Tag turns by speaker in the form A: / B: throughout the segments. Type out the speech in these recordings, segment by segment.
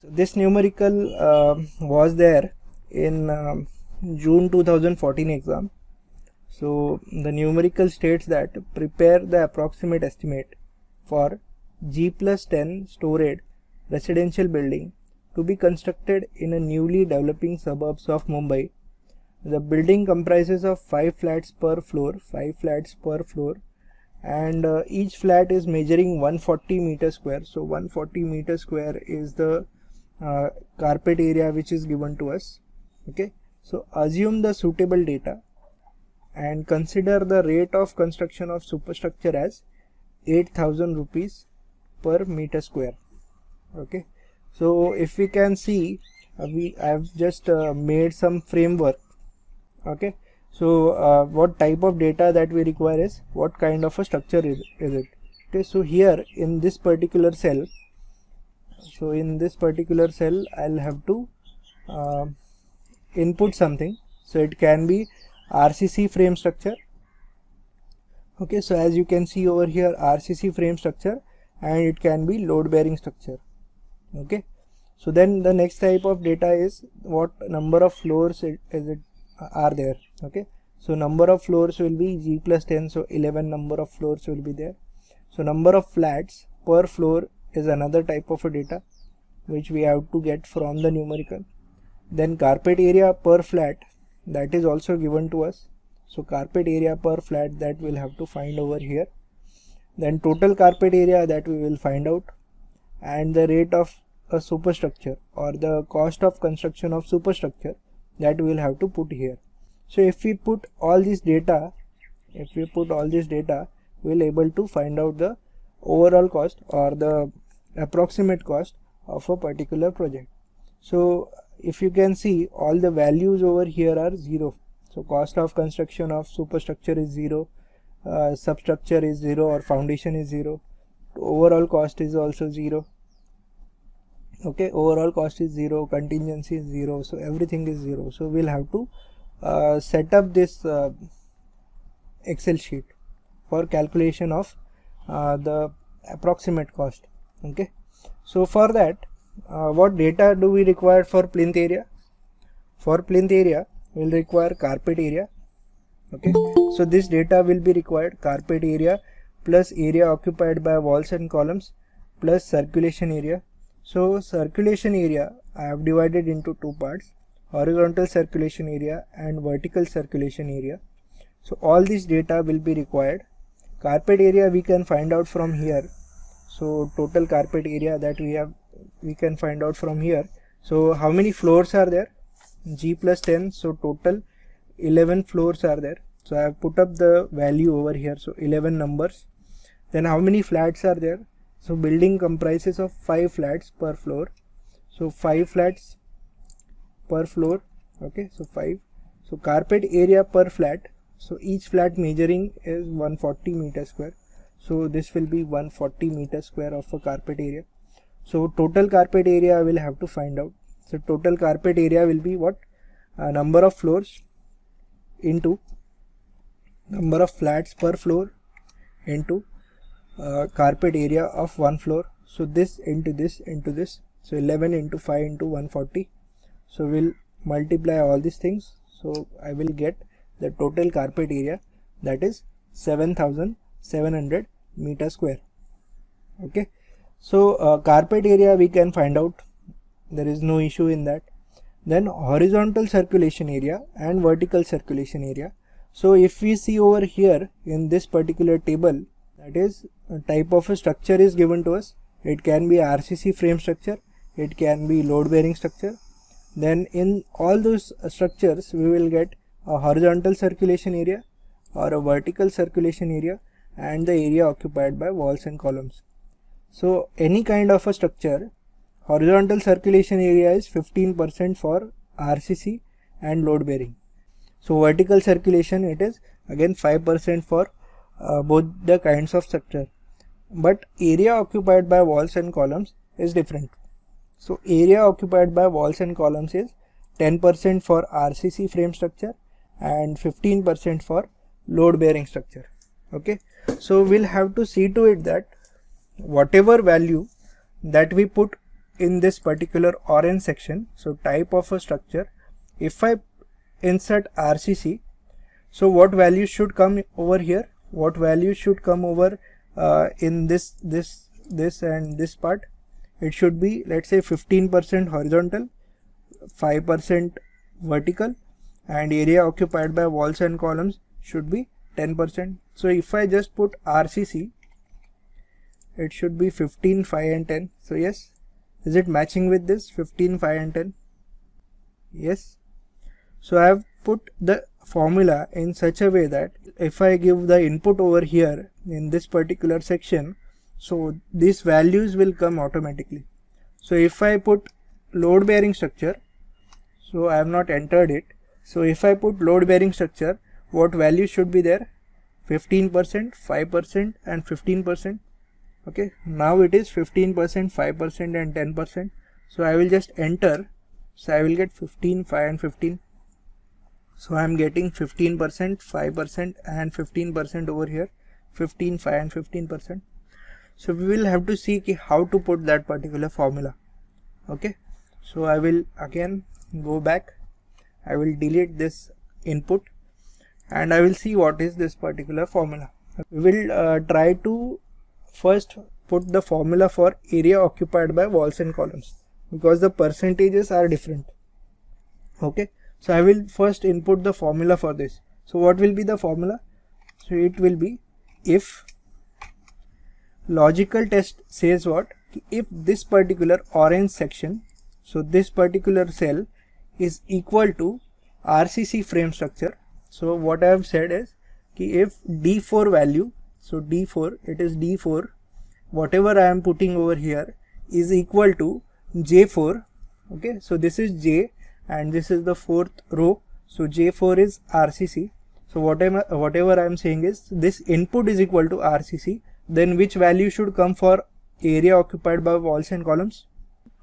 A: This numerical was there in June 2014 exam. So the numerical states that prepare the approximate estimate for G+10 storeyed residential building to be constructed in a newly developing suburbs of Mumbai. The building comprises of 5 flats per floor, and each flat is measuring 140 meter square. So 140 meter square is the carpet area which is given to us. Okay, so assume the suitable data and consider the rate of construction of superstructure as 8,000 rupees per meter square. Okay, so if we can see, I have just made some framework. Okay, so what type of data that we require is what kind of a structure is it. Okay, so here in this particular cell, I'll have to input something. So it can be RCC frame structure. Okay, so as you can see over here, RCC frame structure, and it can be load bearing structure. Okay, so then the next type of data is what number of floors are there. Okay, so number of floors will be G+10, so 11 number of floors will be there. So number of flats per floor is another type of a data which we have to get from the numerical. Then carpet area per flat, that is also given to us. So carpet area per flat, that we'll have to find over here. Then total carpet area, that we will find out, and the rate of a superstructure or the cost of construction of superstructure, that we will have to put here. So if we put all this data, we'll able to find out the overall cost or the approximate cost of a particular project. So if you can see, all the values over here are 0. So cost of construction of superstructure is 0, substructure is 0 or foundation is 0, overall cost is also 0. Okay, overall cost is 0, contingency is 0, so everything is 0. So we'll have to set up this Excel sheet for calculation of the approximate cost. Okay, so for that, what data do we require for plinth area? For plinth area, we'll require carpet area. Okay, so this data will be required: carpet area plus area occupied by walls and columns plus circulation area. So circulation area I have divided into two parts: horizontal circulation area and vertical circulation area. So all this data will be required. Carpet area we can find out from here. So total carpet area that we can find out from here. So how many floors are there? G+10, so total 11 floors are there. So I have put up the value over here, so 11 numbers. Then how many flats are there? So building comprises of 5 flats per floor. So 5 flats per floor. Okay, so 5. So carpet area per flat, so each flat measuring is 140 meter square. So this will be 140 meter square of a carpet area. So total carpet area I will have to find out. So total carpet area will be what? Number of floors into number of flats per floor into carpet area of one floor. So this into this into this. So 11 into 5 into 140. So we'll multiply all these things. So I will get the total carpet area, that is 7,700 meter square. Okay, so carpet area we can find out, there is no issue in that. Then horizontal circulation area and vertical circulation area. So if we see over here in this particular table, that is a type of a structure is given to us. It can be RCC frame structure, it can be load bearing structure. Then in all those structures we will get a horizontal circulation area or a vertical circulation area and the area occupied by walls and columns. So any kind of a structure, horizontal circulation area is 15% for RCC and load bearing. So vertical circulation, it is again 5% for both the kinds of structure. But area occupied by walls and columns is different. So area occupied by walls and columns is 10% for RCC frame structure and 15% for load bearing structure. Okay, so we'll have to see to it that whatever value that we put in this particular orange section, so type of a structure, if I insert RCC, so what value should come over here, what value should come over in this and this part? It should be, let's say, 15% horizontal, 5% vertical, and area occupied by walls and columns should be 10%. So if I just put RCC, it should be 15, 5 and 10. So yes, is it matching with this 15, 5 and 10? Yes. So I have put the formula in such a way that if I give the input over here in this particular section, so these values will come automatically. So if I put load bearing structure, so I have not entered it. So if I put load bearing structure, what value should be there? 15%, 5% and 15%. Okay, now it is 15%, 5% and 10%. So I will just enter. So I will get 15, 5 and 15. So I am getting 15%, 5% and 15% over here. 15, 5 and 15%. So we will have to see how to put that particular formula. Okay, so I will again go back. I will delete this input and I will see what is this particular formula. We will try to first put the formula for area occupied by walls and columns, because the percentages are different. Okay, so I will first input the formula for this. So what will be the formula? So it will be, if logical test says what? If this particular orange section, so this particular cell is equal to RCC frame structure. So what I have said is if D4 value, so D4, it is D4, whatever I am putting over here is equal to J4. Okay, so this is J and this is the fourth row, so J4 is RCC. So whatever I am saying is this input is equal to RCC, then which value should come for area occupied by walls and columns?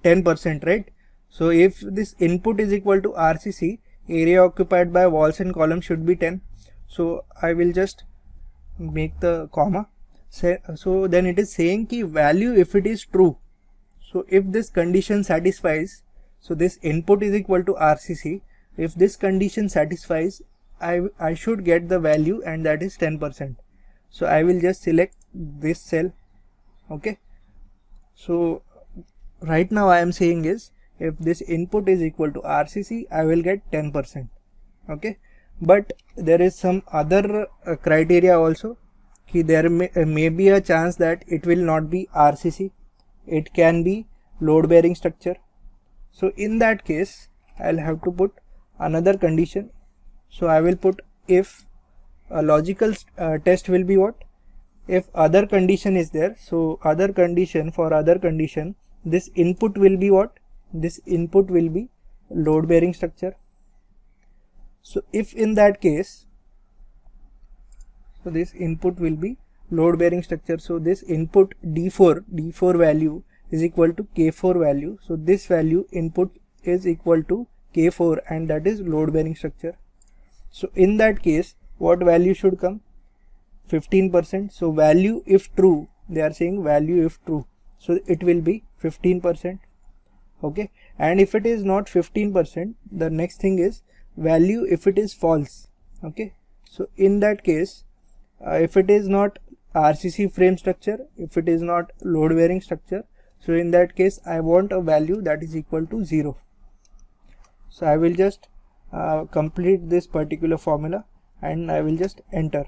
A: 10%, right? So if this input is equal to RCC, area occupied by walls and columns should be 10. So I will just make the comma. So then it is saying ki value if it is true. So if this condition satisfies, so this input is equal to RCC. If this condition satisfies, I should get the value, and that is 10%. So I will just select this cell. Okay, so right now I am saying is if this input is equal to RCC, I will get 10%. Okay, but there is some other criteria also. There may be a chance that it will not be RCC, it can be load bearing structure. So in that case I'll have to put another condition. So I will put if a logical test will be what? If other condition is there, so other condition, for other condition, this input will be what? This input will be load bearing structure. So if in that case, so this input will be load bearing structure. So this input D4 value is equal to K4 value. So this value input is equal to K4 and that is load bearing structure. So in that case, what value should come? 15%. So value if true, they are saying value if true, so it will be 15%. Okay, and if it is not 15%, the next thing is value if it is false. Okay, so in that case, if it is not RCC frame structure, if it is not load bearing structure, so in that case I want a value that is equal to 0. So I will just complete this particular formula and I will just enter.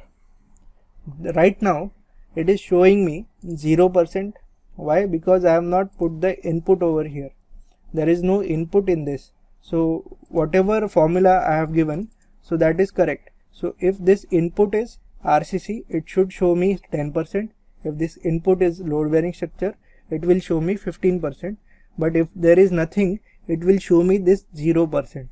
A: Right now it is showing me 0%. Why? Because I have not put the input over here. There is no input in this. So whatever formula I have given, so that is correct. So if this input is RCC, it should show me 10%. If this input is load bearing structure, it will show me 15%. But if there is nothing, it will show me this 0%.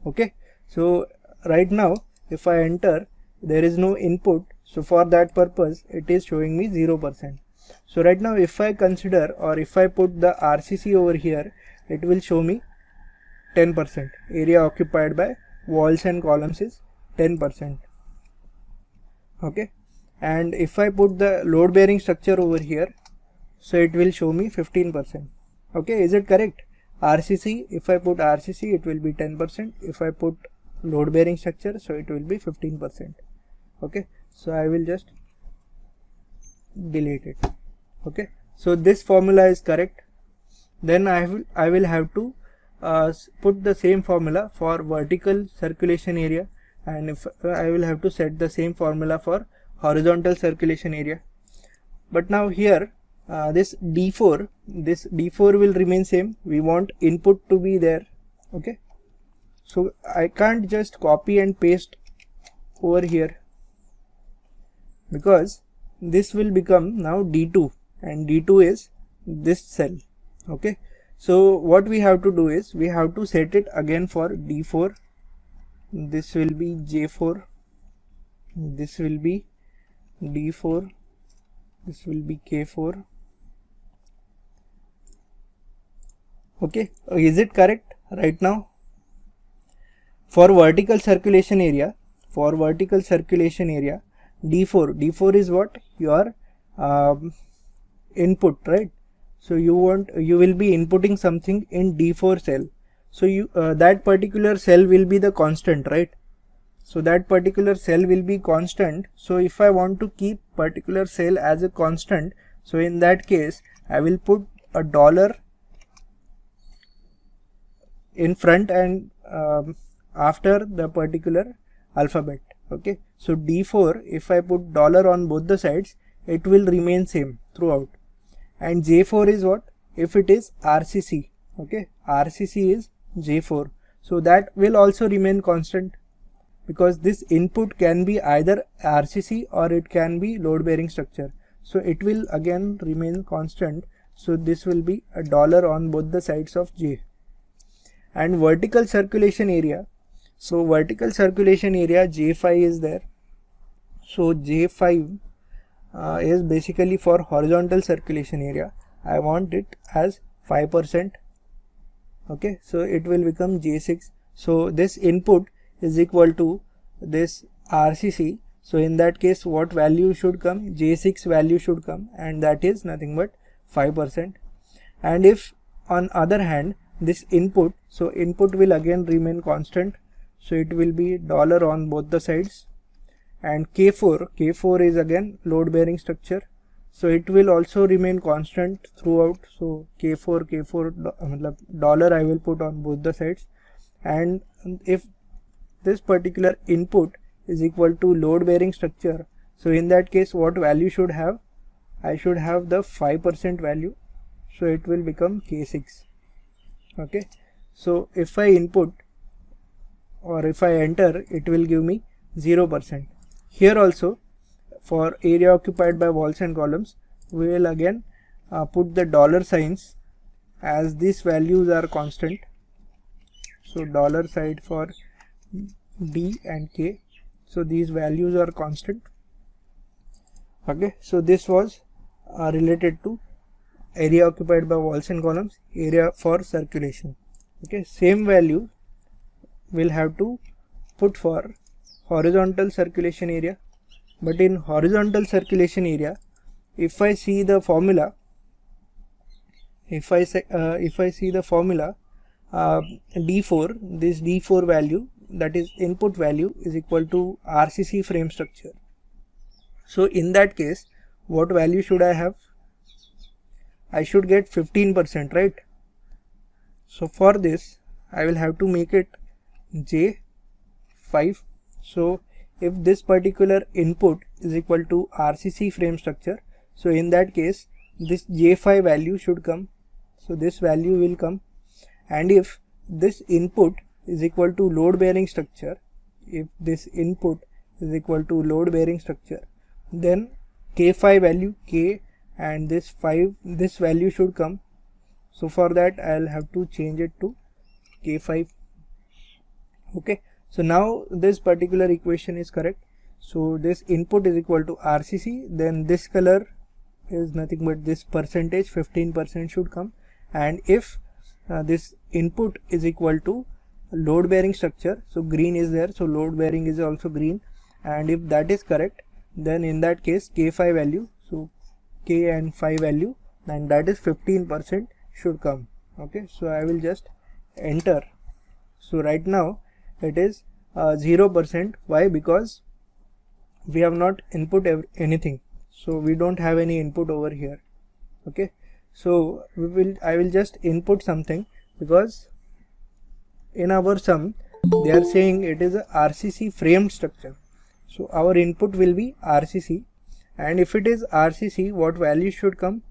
A: Okay, so right now if I enter, there is no input, so for that purpose it is showing me 0%. So right now if I consider, or if I put the RCC over here, it will show me 10% area occupied by walls and columns is 10%. Okay, and if I put the load bearing structure over here, so it will show me 15%. Okay, is it correct? RCC, if I put RCC, it will be 10%. If I put load bearing structure, so it will be 15%. Okay, so I will just delete it. Okay, so this formula is correct. Then I will have to put the same formula for vertical circulation area, and if I will have to set the same formula for horizontal circulation area. But now here this D4 will remain same. We want input to be there. Okay, so I can't just copy and paste over here, because this will become now D2, and D2 is this cell. Okay, so what we have to do is we have to set it again for D4. This will be J4, this will be D4, this will be K4. Okay, is it correct right now? For vertical circulation area, D4 is what? Your input, right? So you will be inputting something in D4 cell. So that particular cell will be the constant, right? So that particular cell will be constant. So if I want to keep particular cell as a constant, so in that case I will put a dollar in front and after the particular alphabet. Okay, so D4, if I put dollar on both the sides, it will remain same throughout. And J4 is what? If it is RCC, okay, RCC is J4, so that will also remain constant, because this input can be either RCC or it can be load bearing structure, so it will again remain constant. So this will be a dollar on both the sides of J. And vertical circulation area, so vertical circulation area J5 is there. So J5 is basically for horizontal circulation area. I want it as 5%. Okay, so it will become J6. So this input is equal to this RCC. So in that case, what value should come? J6 value should come, and that is nothing but 5%. And if on other hand this input, so input will again remain constant, so it will be dollar on both the sides. And K4 is again load bearing structure, so it will also remain constant throughout. So K4 dollar I will put on both the sides. And if this particular input is equal to load bearing structure, so in that case what value should have? I should have the 5% value, so it will become K6. Okay, so if I input or if I enter, it will give me 0%. Here also for area occupied by walls and columns, we will again put the dollar signs as these values are constant. So dollar sign for D and K, so these values are constant. Okay, so this was related to area occupied by walls and columns, area for circulation. Okay, same value we'll have to put for horizontal circulation area. But in horizontal circulation area, if I see the formula, D4, this D4 value, that is input value, is equal to RCC frame structure. So in that case, what value should I have? I should get 15%, right? So for this I will have to make it J5. So if this particular input is equal to RCC frame structure, so in that case this J5 value should come, so this value will come. And if this input is equal to load bearing structure, then K5 value, K and this value should come. So for that I'll have to change it to K5. Okay, so now this particular equation is correct. So this input is equal to RCC, then this color is nothing but this percentage, 15% should come. And if this input is equal to load bearing structure, so green is there, so load bearing is also green, and if that is correct, then in that case K5 value, so K and 5 value, and that is 15% should come. Okay, so I will just enter. So right now it is 0%. Why? Because we have not input anything, so we don't have any input over here. Okay, so I will just input something, because in our sum they are saying it is a RCC framed structure, so our input will be RCC, and if it is RCC, what value should come?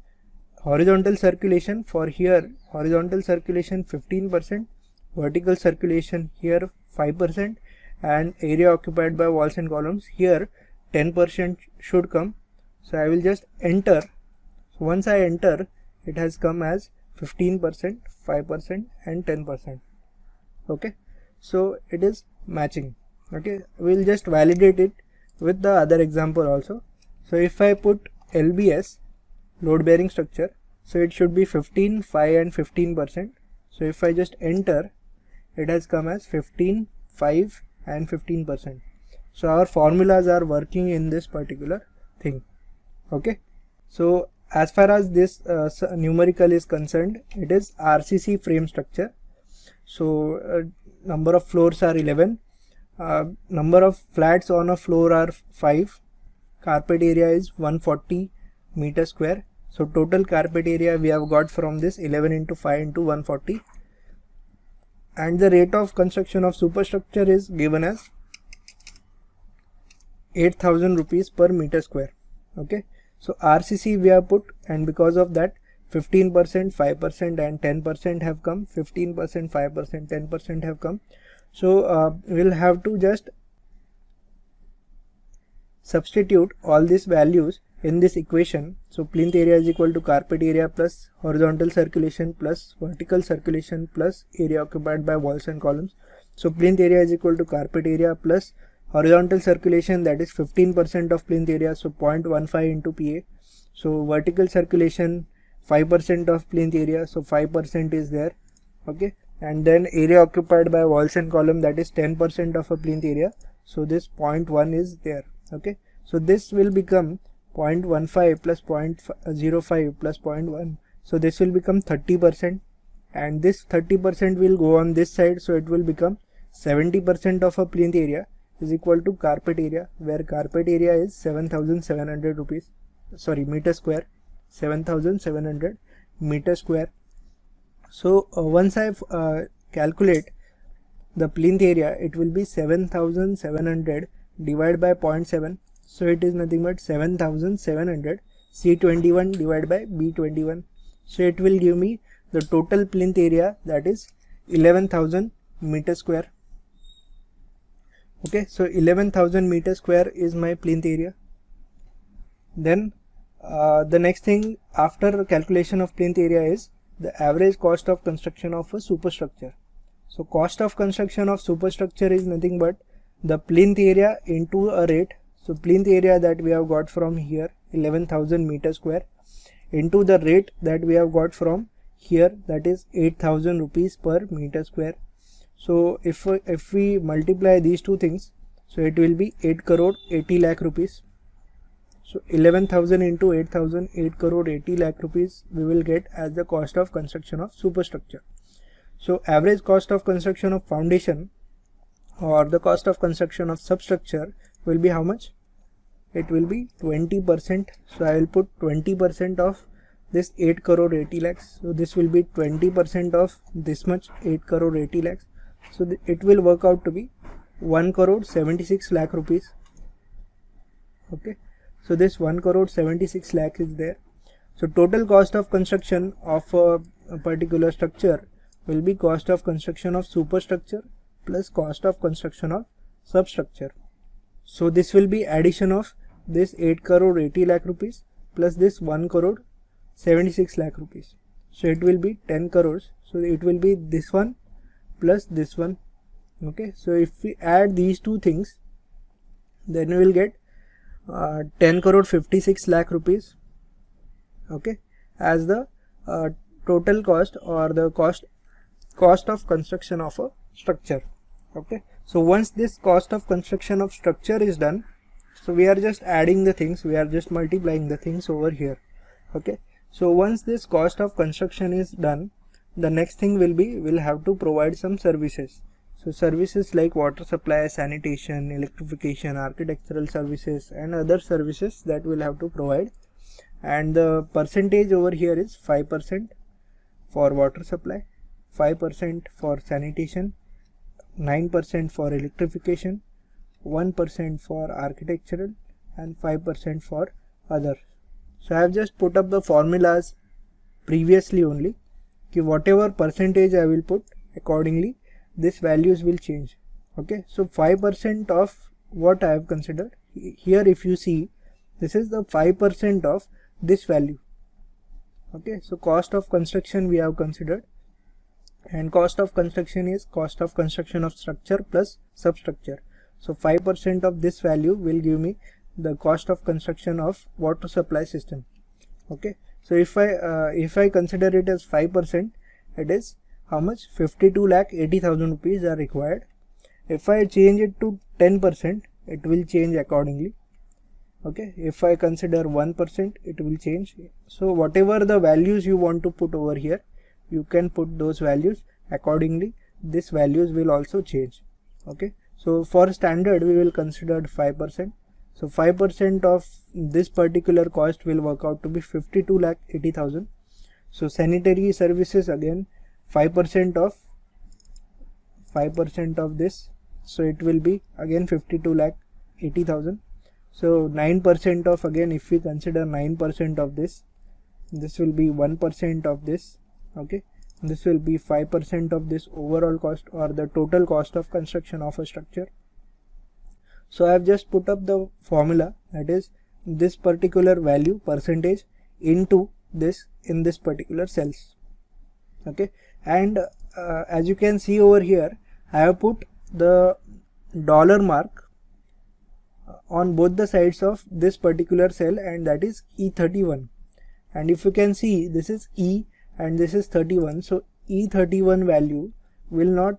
A: Horizontal circulation for here, horizontal circulation 15%, vertical circulation here 5%, and area occupied by walls and columns here 10% should come. So I will just enter. So once I enter, it has come as 15%, 5% and 10%. Okay, so it is matching. Okay, we'll just validate it with the other example also. So if I put LBS, load bearing structure, so it should be 15, 5 and 15%. So if I just enter, it has come as 15, 5 and 15%. So our formulas are working in this particular thing. Okay, so as far as this numerical is concerned, it is RCC frame structure. So number of floors are 11, number of flats on a floor are 5, carpet area is 140 meter square. So total carpet area we have got from this 11 into 5 into 140, and the rate of construction of superstructure is given as 8,000 rupees per meter square. Okay, so RCC we have put, and because of that 15%, 5% and 10% have come. 15%, 5%, 10% have come. So we'll have to just substitute all these values in this equation. So plinth area is equal to carpet area plus horizontal circulation plus vertical circulation plus area occupied by walls and columns. So plinth area is equal to carpet area plus horizontal circulation, that is 15% of plinth area, so 0.15 into PA. So vertical circulation 5% of plinth area, so 5% is there. Okay, and then area occupied by walls and column, that is 10% of a plinth area, so this 0.1 is there. Okay, so this will become 0.15 plus 0.05 plus 0.1, so this will become 30%, and this 30% will go on this side, so it will become 70% of a plinth area is equal to carpet area, where carpet area is 7,700 rupees, sorry, meter square, 7,700 meter square. So once I calculate the plinth area, it will be 7,700 divided by 0.7, so it is nothing but 7,700 C21 divided by B21, so it will give me the total plinth area, that is 11,000 meter square. Okay, so 11,000 meter square is my plinth area. Then the next thing after calculation of plinth area is the average cost of construction of a superstructure. So cost of construction of superstructure is nothing but the plinth area into a rate. So plinth area that we have got from here 11,000 meter square into the rate that we have got from here, that is 8,000 rupees per meter square. So if we multiply these two things, so it will be 8 crore 80 lakh rupees. So 11,000 into 8,000, 8 crore 80 lakh rupees we will get as the cost of construction of superstructure. So average cost of construction of foundation or the cost of construction of substructure will be how much? It will be 20%. So I will put 20% of this 8 crore 80 lakhs. So this will be 20% of this much 8 crore 80 lakhs. So it will work out to be 1 crore 76 lakh rupees. Okay, so this 1 crore 76 lakh is there. So total cost of construction of a particular structure will be cost of construction of superstructure plus cost of construction of substructure. So this will be addition of this 8 crore 80 lakh rupees plus this 1 crore 76 lakh rupees. So it will be 10 crores. So it will be this one plus this one. Okay, so if we add these two things, then we will get 10 crore 56 lakh rupees. Okay, as the total cost or the cost of construction of a structure. Okay, so once this cost of construction of structure is done, so we are just adding the things, we are just multiplying the things over here. Okay, so once this cost of construction is done, the next thing will be, we'll have to provide some services. So services like water supply, sanitation, electrification, architectural services, and other services that we'll have to provide. And the percentage over here is 5% for water supply, 5% for sanitation, 9% for electrification, 1% for architectural, and 5% for other. So I have just put up the formulas previously only. Okay, whatever percentage I will put, accordingly these values will change. Okay, so 5% of what I have considered here, if you see, this is the 5% of this value. Okay, so cost of construction we have considered, and cost of construction is cost of construction of structure plus substructure. So 5% of this value will give me the cost of construction of water supply system. Okay, so if I consider it as 5%, it is how much? 52,80,000 rupees are required. If I change it to 10%, it will change accordingly. Okay, if I consider 1%, it will change. So whatever the values you want to put over here, you can put those values accordingly. These values will also change. Okay, so for standard we will consider 5%. So 5% of this particular cost will work out to be 52,80,000. So sanitary services, again 5% of this, so it will be again 52,80,000. So 9% of, again if we consider 9% of this will be 1% of this. Okay, this will be 5% of this overall cost, or the total cost of construction of a structure. So I have just put up the formula, that is this particular value percentage into this in this particular cells. Okay, and as you can see over here, I have put the dollar mark on both the sides of this particular cell, and that is E31. And if you can see, this is E and this is 31, so E31 value will not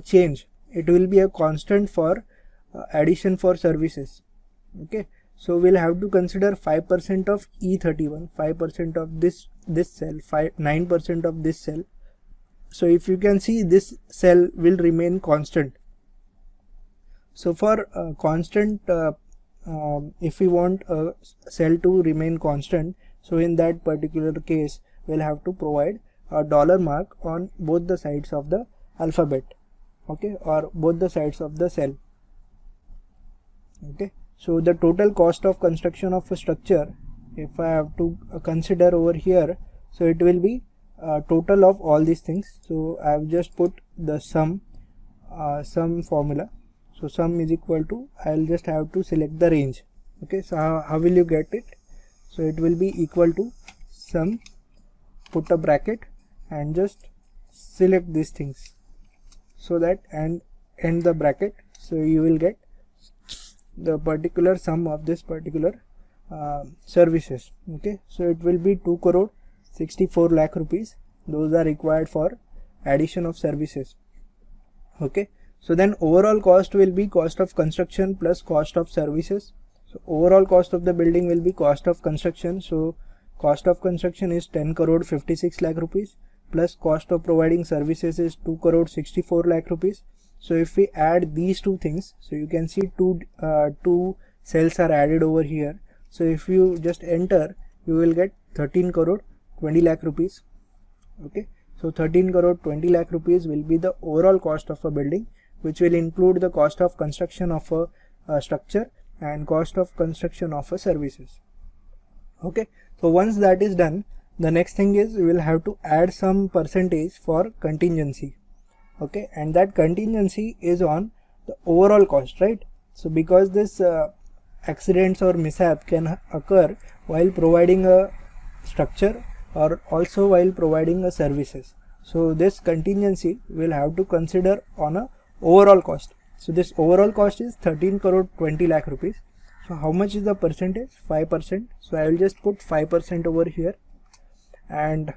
A: change. It will be a constant for addition for services. Okay, so we'll have to consider 5% of E31, 5% of this cell, 9% of this cell. So if you can see, this cell will remain constant. So for constant, if we want a cell to remain constant, so in that particular case we'll have to provide a dollar mark on both the sides of the alphabet. Okay, or both the sides of the cell. Okay, so the total cost of construction of a structure, if I have to consider over here, so it will be total of all these things. So I have just put the sum formula. So sum is equal to, I'll just have to select the range. Okay, so how will you get it? So it will be equal to sum, put a bracket and just select these things, so that, and end the bracket. So you will get the particular sum of this particular services. Okay, so it will be 2,64 lakh rupees. Those are required for addition of services. Okay, so then overall cost will be cost of construction plus cost of services. So overall cost of the building will be cost of construction. So cost of construction is 10,56 lakh rupees, plus cost of providing services is 2,64 lakh rupees. So if we add these two things, so you can see two cells are added over here. So if you just enter, you will get 13,20 lakh rupees. Okay, so 13,20 lakh rupees will be the overall cost of a building, which will include the cost of construction of a structure and cost of construction of a services. Okay, so once that is done, the next thing is we will have to add some percentage for contingency. Okay, and that contingency is on the overall cost, right? So because this accidents or mishap can occur while providing a structure or also while providing a services. So this contingency will have to consider on a overall cost. So this overall cost is 13,20 lakh rupees. So how much is the percentage? 5%. So I will just put 5% over here and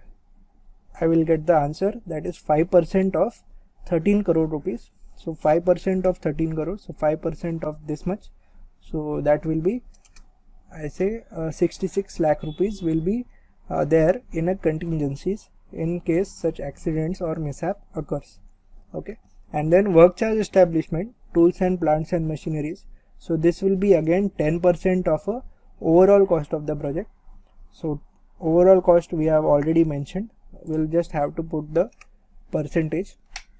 A: I will get the answer, that is 5% of 13 crore rupees. So 5% of 13 crore, so 5% of this much, so that will be, I say 66 lakh rupees will be there in a contingencies in case such accidents or mishap occurs. Okay, and then work charge establishment, tools and plants and machineries. So this will be again 10% of a overall cost of the project. So overall cost we have already mentioned, we'll just have to put the percentage.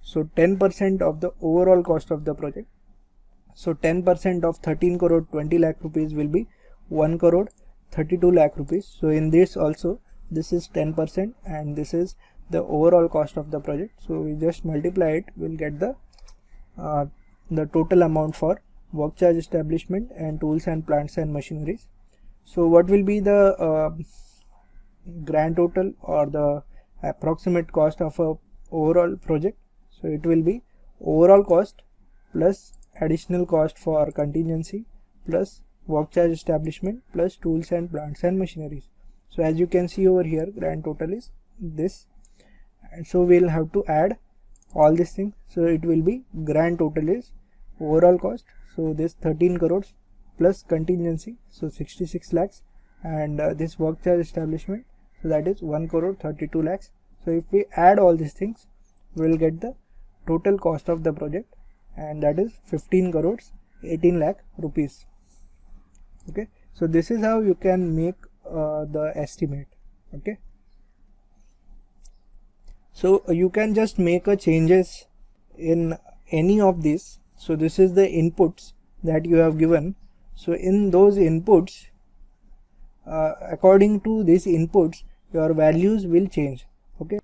A: So 10% of the overall cost of the project. So 10% of 13 crore 20 lakh rupees will be 1 crore 32 lakh rupees. So in this also, this is 10% and this is the overall cost of the project. So we just multiply it, we'll get the total amount for work charge establishment and tools and plants and machineries. So what will be the grand total or the approximate cost of a overall project? So it will be overall cost plus additional cost for contingency plus work charge establishment plus tools and plants and machineries. So as you can see over here, grand total is this, and so we'll have to add all these things. So it will be grand total is overall cost, so this 13 crores plus contingency, so 66 lakhs, and this work charge establishment, so that is 1 crore 32 lakhs. So if we add all these things, we will get the total cost of the project, and that is 15 crores 18 lakh rupees. Okay, so this is how you can make the estimate. Okay, so you can just make a changes in any of these. So this is the inputs that you have given. So in those inputs, according to these inputs, your values will change. Okay.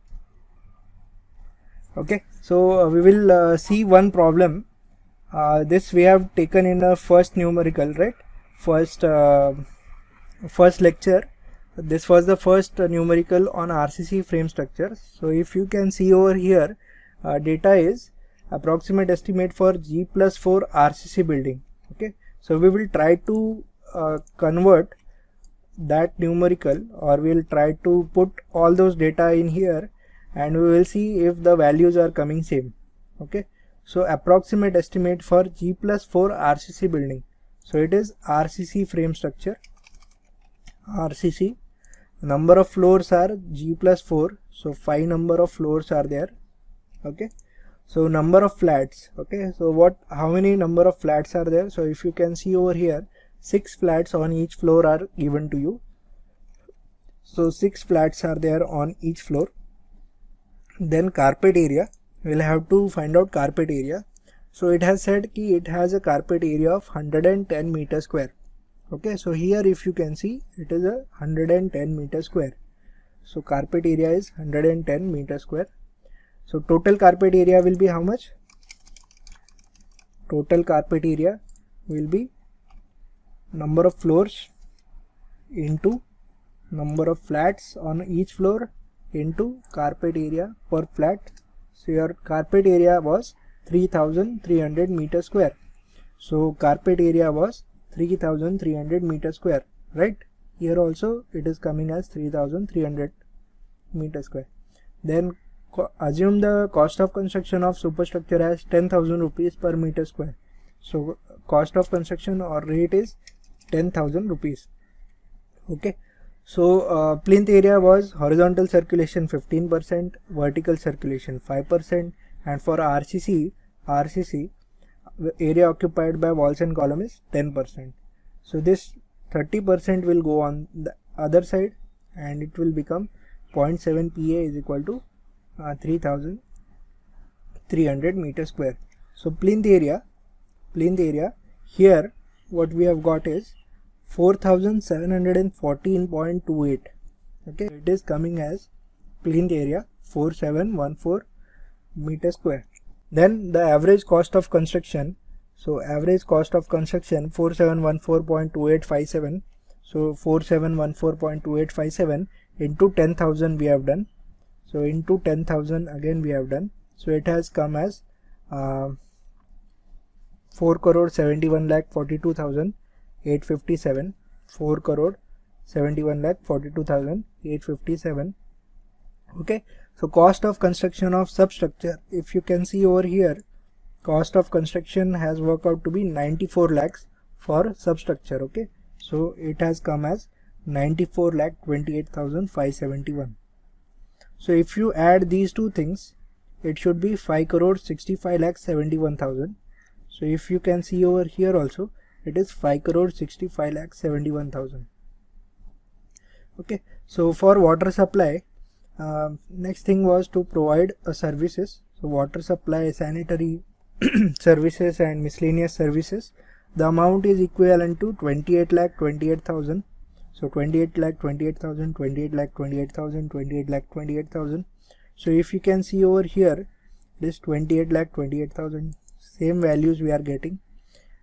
A: Okay, so we will see one problem. This we have taken in the first numerical, right? First lecture. This was the first numerical on RCC frame structure. So if you can see over here, data is approximate estimate for G+4 RCC building. Okay, so we will try to convert that numerical, or we will try to put all those data in here, and we will see if the values are coming same. Okay, so approximate estimate for G+4 RCC building. So it is RCC frame structure. RCC, number of floors are G+4, so 5 number of floors are there. Okay, so number of flats. Okay, so how many number of flats are there? So if you can see over here, 6 flats on each floor are given to you. So 6 flats are there on each floor. Then carpet area, we'll have to find out carpet area. So it has said ki it has a carpet area of 110 meter square. Okay, so here if you can see, it is a 110 meter square. So carpet area is 110 meter square. So total carpet area will be how much? Total carpet area will be number of floors into number of flats on each floor into carpet area per flat. So your carpet area was 3300 meter square. So carpet area was 3300 meter square, right? Here also it is coming as 3300 meter square. Then assume the cost of construction of superstructure as 10,000 rupees per meter square. So cost of construction or rate is 10,000 rupees. Okay, so plinth area was horizontal circulation 15%, vertical circulation 5%, and for RCC area occupied by walls and column is 10%. So this 30% will go on the other side, and it will become 0.7 PA is equal to 3300 meter square. So plinth area here, what we have got is 4714.28. Okay, it is coming as plinth area 4714 meter square. Then the average cost of construction. So average cost of construction 4714.2857. So 4714.2857 into 10,000 we have done. So into 10,000 again we have done. So it has come as 4 crore 71 lakh 42,857. 4 crore 71 lakh 42,857. Okay, So cost of construction of substructure, if you can see over here, cost of construction has worked out to be 94 lakhs for substructure. Okay, so it has come as 94,28,571. So if you add these two things, it should be 5,65,71,000. So if you can see over here also, it is 5,65,71,000. Okay, so for water supply, next thing was to provide services. So water supply, sanitary services and miscellaneous services. The amount is equivalent to 28,28,000. So 28,28,000, 28,28,000, 28,28,000. So if you can see over here, this 28,28,000, same values we are getting.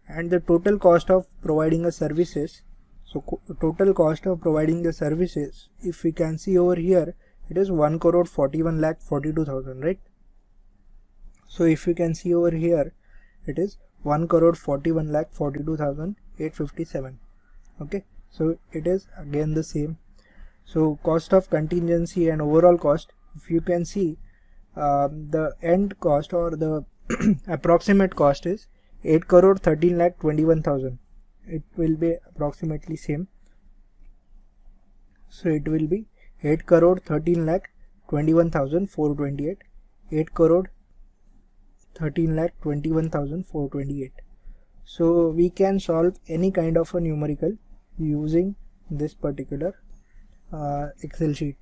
A: And the total cost of providing a services, so total cost of providing the services, if we can see over here, it is 1,41,42,000, right? So if you can see over here, it is 1,41,42,857. Okay, so it is again the same. So cost of contingency and overall cost, if you can see, the end cost or the approximate cost is 8,13,21,000. It will be approximately same. So it will be 8,13,21,428, 8,13,21,428. So we can solve any kind of a numerical using this particular Excel sheet.